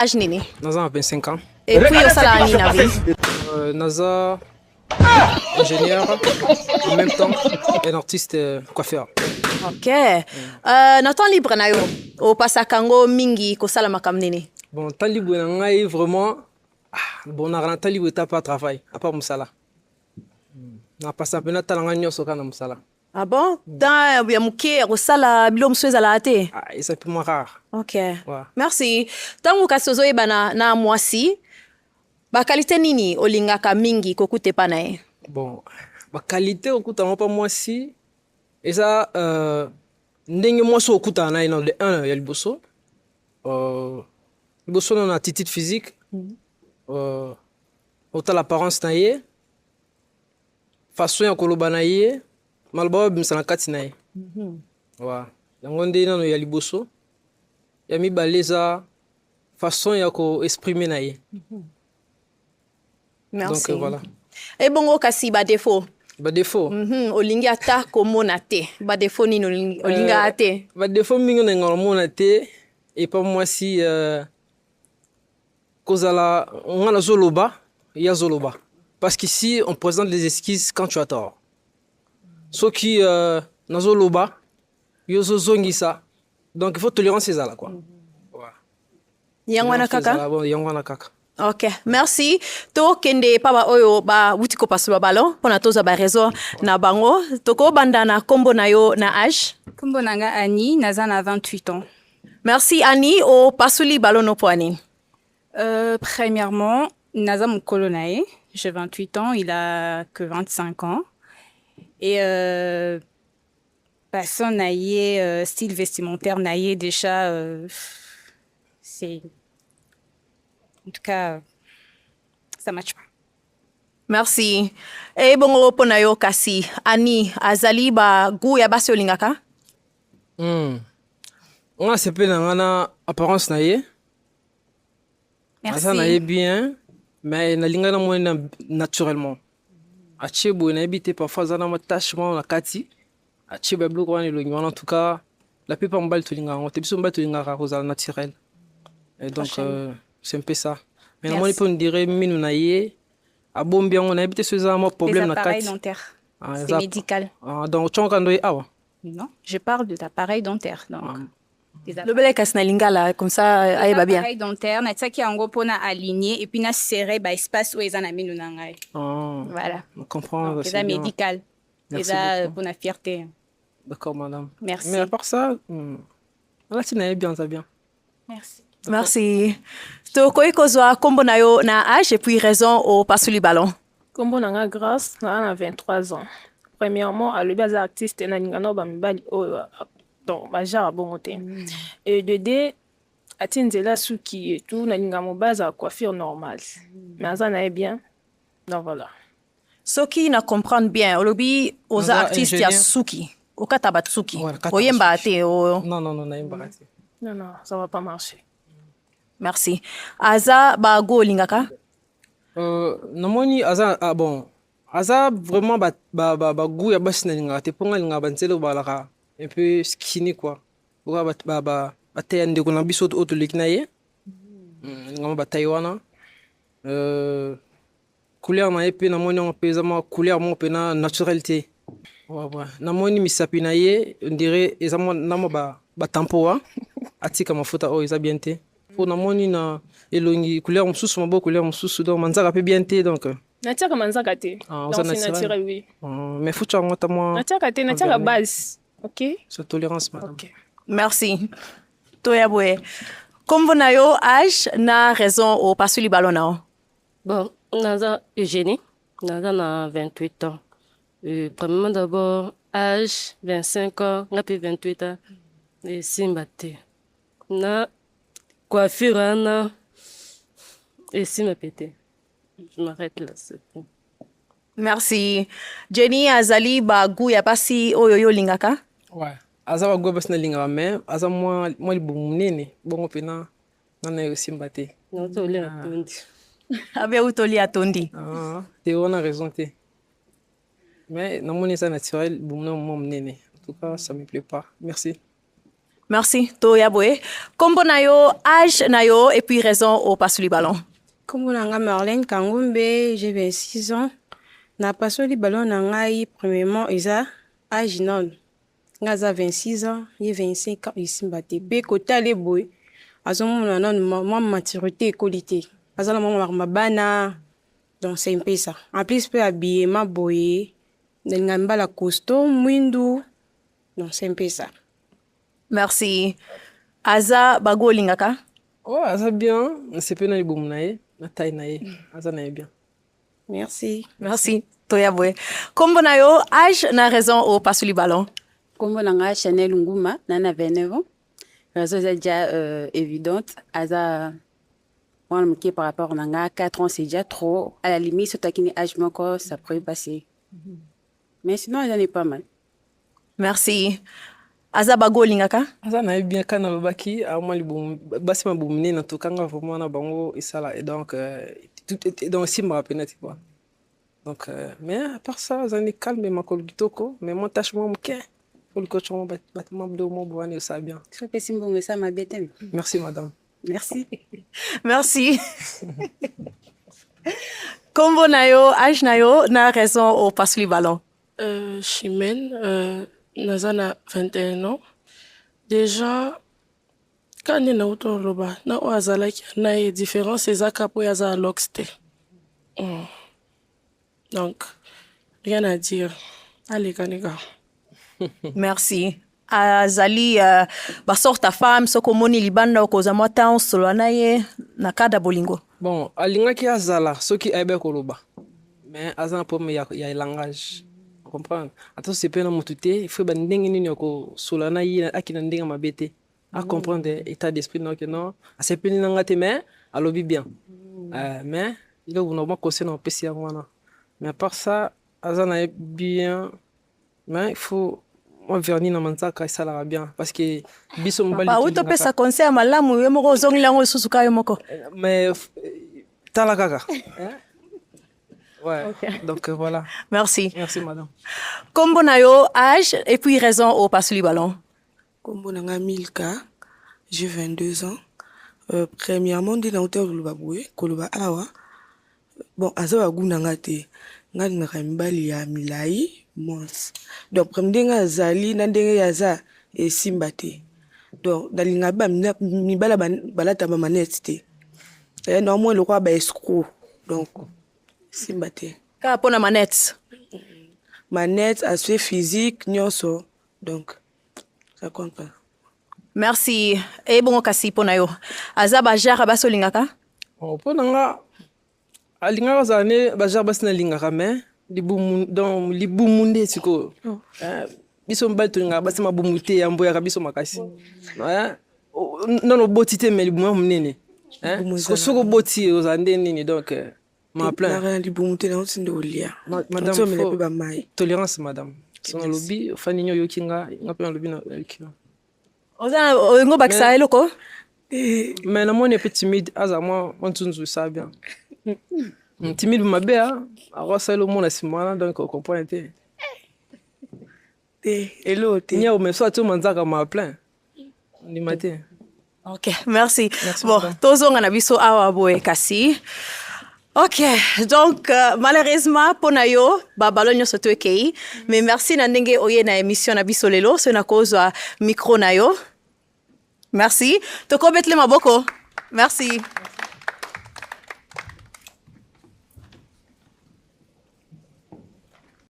âge nini? Naza 25 ans. Et puis osala nini na vie? Naza ingénieur, en même temps un artiste coiffeur. Ok. Na temps libre na yo, opasaka yango mingi kosala makambo nini? Bon, temps libre na ngai vraiment bon na temps libre ta pas travail, à part musala. Na pasa pena talanga nyonso kana musala. Ah bon? Dans ya muke kosala bilo mosusu ezala te? Ah, et ça peut moins rare. Ok. Ouais. Merci. Tango kasi ozoyeba na mwasi, bakalite nini olingaka mingi kokute pa na ye? Bon, ba qualité okuta mo pa mwasi eza ndenge mwasi okuta na ino de 1 ya liboso. Liboso na attitude physique. Autant l'apparence na ye, façon ya koloba na ye, maloba bimisa na kati na ye. Wa yango nde nano ya liboso. Ya mibale eza façon ya ko exprimer na ye. Merci. Donc voilà. Et bongo kasi ba défaut. Ba défaut. Olingi ata komona te. Ba défaut nini olinga ate. Ba défaut mingi na ngomona te et pas moi si kozala ngana zoloba ya zoloba. Parce qu'ici on présente les esquisses quand tu as tort. Ce qui na zoloba yo zongisa. Donc il faut tolérance ces là quoi. Yangwana kaka? Bon, yangwana kaka. Ok, merci. To kende paba oyo ba wutiko pasula balo pona toza ba réseau na bango. Toko banda na kombo na yo na âge. Kombo nanga Annie, naza na 28 ans. Merci Annie o pasuli balo no poani. Premièrement, naza mukolo nae, j'ai 28 ans, il a que 25 ans. Et personne naie style vestimentaire naie déjà c'est en tout cas ça match pas. Merci. E bongo pona yo kasi Ani azali ba gu ya basi olingaka? On a sepe na ngana apparence na ye. Merci. Asa na ye bien, mais na linga na mona naturellement. Ache bo na ebité parfois za na attachement na kati. Ache ba bloko wana lo en tout cas la plupart mbal to linga, on te biso mbal to linga ka naturel. Et donc c'est un peu ça. Mais moi, on dirait minu na ye, a bon bien on a habité ce genre problème na appareils dentaires. C'est médical. Donc tu entends awa. Non, je parle de l'appareil dentaire. Donc le bel kas na lingala comme ça ayeba bien. L'appareil dentaire na tsaki yango pona aligner et puis na serrer ba espace où ezana minu na ngai. Voilà. On comprend. C'est médical. C'est pona fierté. D'accord madame. Merci. Mais à part ça, là tu n'as bien ça bien. Merci. Merci. To koy kozwa kombo na yo na âge et puis raison au pasuli ballon. Kombo nanga grâce na 23 ans. Premièrement, à le artiste na ngano ba mibali o donc ba jara bongote. Et de deux atinzela suki et tout na ngamo baza coiffure normale. Mais azana est bien. Donc voilà. Soki na comprendre bien, olobi aux artistes ya suki. Okata batsuki. Oyemba ate o. Non na yemba ate. Non, ça va pas marcher. Merci. Aza ba go lingaka? Namoni aza bon. Aza vraiment ba go ya basi na linga te ponga linga banzelo balaka un peu skinny quoi. Oka ba tende ko na biso auto likna ye. Ngama ba Taiwana. Couleur na épée namoni on pesa ma couleur mon pena naturalité. Ouais. Namoni misapi na ye on dirait ezamo namo ba tampoa. Atika mafuta o eza bien te. Pour namoni na elongi couleur mususu mabo couleur mususu donc manzaka pe bien te donc. Natiaka manzaka te. Donc c'est naturel oui. Mais faut tu ngota moi. Natiaka base. OK? C'est tolérance madame. OK. Merci. Toya boye. Comme na yo âge na raison au pasuli ballon na. Bon, naza Eugénie, naza na 28 ans. Premièrement d'abord âge 25 ans, ngapi 28 ans. Et simbate. Na coiffure ana et si me pété. Je m'arrête là. Merci. Jenny azali ba gu ya basi oyo yo lingaka? Ouais. Aza ba gu basi na lingaka mais aza moi libu munene bongo pena na yo simbate. Non to le atondi. Abe utoli atondi. Tu as raison te. Mais non mon ça naturel bon non munene. En tout cas ça me plaît pas. Merci. Merci. Toya boye. Kombo na yo, âge na yo, et puis raison au passe du ballon. Comme on a Marlène Kangombe, j'ai 26 ans. Na passe du ballon nangai premièrement isa âge non. Ngaza 26 ans, j'ai 25 ans ici mbaté. Be kota le boy. Azomo non moi maturité qualité. Azala moi bana. Donc c'est un peu ça. En plus peut habiller ma boy. Ngamba la costume mwindu. Donc c'est un peu ça. Merci. Aza bago lingaka? Oh, aza bien. C'est pas na boum nae, na taille nae. Aza nae bien. Merci. Merci. Toya boye. Kombo na yo, âge na raison au passe du ballon. Kombo nanga Chanel Nguma, nana 29 ans. Raison est déjà évidente. Aza, moi, par rapport à 4 ans, c'est déjà trop. À la limite, c'est un âge encore, ça pourrait passer. Mais sinon, j'en ai pas mal. Merci. Aza bago lingaka? Aza nae bien kana babaki, a moi li boum, basi ma boum ne na tokanga vraiment na bango et ça là. Et donc, tout donc si me rappelle tu vois. Donc, mais à part ça, j'en ai calme ma col kitoko, mais mon tâche moi m'ke. Pour le coach, on bâtiment bleu, mon bois, ça bien. Je fais simple, ça m'a bête. Merci madame. Merci. Merci. Kombo na yo, âge na yo, na raison au passe du ballon. Chimène, Nazana 21 ans. Déjà, quand on est auto loba, na oazala qui na est différent, c'est ça capo yaza loxte. Donc, rien à dire. Allez, Kaniga. Merci. Azali basorta femme soko moni libanda okoza mwata onsolo na ye na kada bolingo. Bon, alingaki azala soki ebe koloba. Mais azana pour ya langage. Comprendre. Attends, c'est pas na mutute, il faut ba ndenge nini ko solana yi akina ndenge mabete. À comprendre état d'esprit non que non. C'est pas ni ngate mais alobi bien. Mais il a vraiment conseillé dans PC wana. Mais à part ça, azana est bien. Mais il faut moi verni na manzaka ça la bien parce que biso mbali. Ba uto pesa conseil malamu yo moko zongi lango susuka yo moko. Mais tala kaka. Ouais. Okay. Donc voilà. Merci. Merci madame. Kombo na yo, âge et puis raison au passe du ballon. Kombo nanga Milka, j'ai 22 ans. Premièrement, ndi na hôtel Koloba awa. Bon, aza wagu nanga te. Nga nanga mbali ya milai mons. Donc première azali na ndenge yaza e simba te. Donc dalinga ba mibala balata ba manette te. Et normalement le roi ba escroc. Donc simba te. Ka pona manette. Manette, aspect physique, nyonso. Donc ça compte pas. Merci. Et bon kasi pona yo. Aza ba jara ba solingaka? Oh pona nga alingaka zane ba jara basina lingaka mais libu munde siko. Biso mbali tolinga basi mabumute ya mboya kabiso makasi. Non botité mais libu munene. Soko boti ozande nini donc ma plein. Madame, tolérance, madame. Son lobby, Fanny Yokinga, il n'a pas un lobby dans le cul. On baksa eloko. Mais la moine est peu timide, à moi, on tourne ça bien. Timide, ma belle, alors ça, le monde est si malin, donc on comprend. Hello, il y a même soit tout le monde a ma plein. On dit matin. Ok, merci. Bon, tous on a vu ça à Boé Kassi. Ok, donc malheureusement pour nayo babalonyo soto ekei, mais merci na ndenge oye na émission na biso lelo, c'est na cause micro nayo. Merci. Toko betle maboko. Merci.